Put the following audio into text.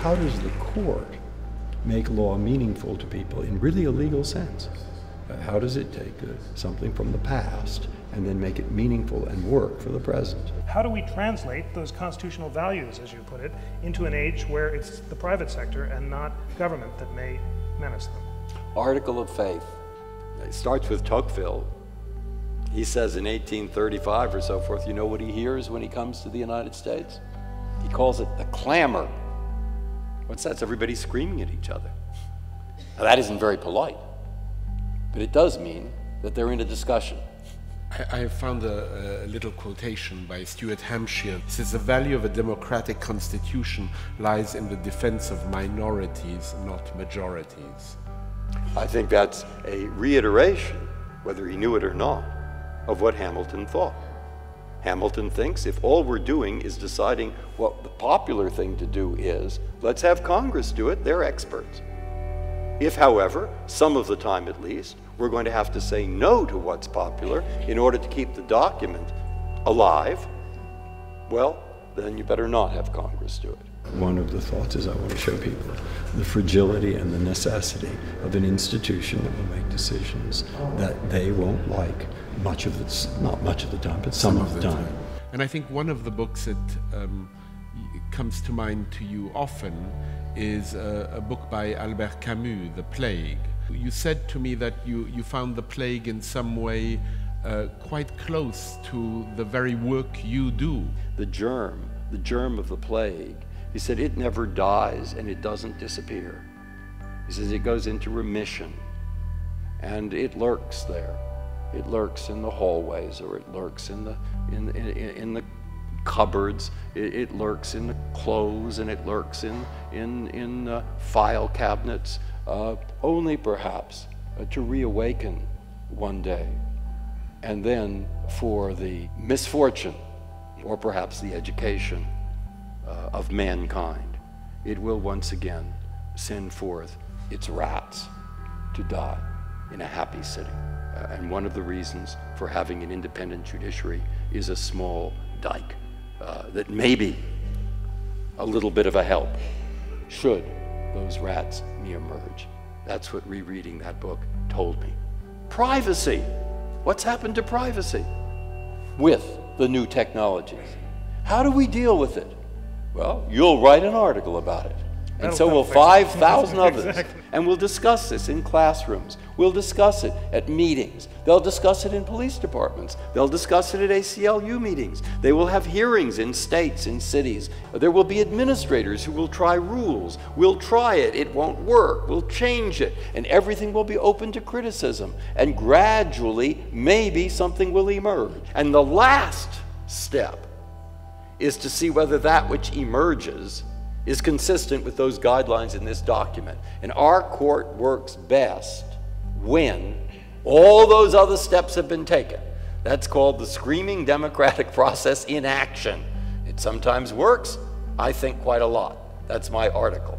How does the court make law meaningful to people in really a legal sense? How does it take something from the past and then make it meaningful and work for the present? How do we translate those constitutional values, as you put it, into an age where it's the private sector and not government that may menace them? Article of faith. It starts with Tocqueville. He says in 1835 or so forth, you know what he hears when he comes to the United States? He calls it the clamor. What's that? It's everybody screaming at each other. Now, that isn't very polite, but it does mean that they're in a discussion. I have found a little quotation by Stuart Hampshire. He says, the value of a democratic constitution lies in the defense of minorities, not majorities. I think that's a reiteration, whether he knew it or not, of what Hamilton thought. Hamilton thinks if all we're doing is deciding what the popular thing to do is, let's have Congress do it, they're experts. If, however, some of the time at least, we're going to have to say no to what's popular in order to keep the document alive, well, then you better not have Congress do it. One of the thoughts is I want to show people the fragility and the necessity of an institution that will make decisions that they won't like much of the, not much of the time, but some of the time. And I think one of the books that comes to mind to you often is a book by Albert Camus, The Plague. You said to me that you found the plague in some way quite close to the very work you do. The germ of the plague, he said it never dies and it doesn't disappear. He says it goes into remission and it lurks there. It lurks in the hallways, or it lurks in the cupboards, it lurks in the clothes, and it lurks in file cabinets, only perhaps to reawaken one day, and then for the misfortune, or perhaps the education of mankind, it will once again send forth its rats to die in a happy sitting. And one of the reasons for having an independent judiciary is a small dike that may be a little bit of a help should those rats emerge. That's what rereading that book told me. Privacy. What's happened to privacy with the new technologies? How do we deal with it? Well, you'll write an article about it. And so will 5,000 others. Exactly. And we'll discuss this in classrooms. We'll discuss it at meetings. They'll discuss it in police departments. They'll discuss it at ACLU meetings. They will have hearings in states, in cities. There will be administrators who will try rules. We'll try it. It won't work. We'll change it. And everything will be open to criticism. And gradually, maybe something will emerge. And the last step is to see whether that which emerges is consistent with those guidelines in this document. And our court works best when all those other steps have been taken. That's called the screaming democratic process in action. It sometimes works, I think quite a lot. That's my article.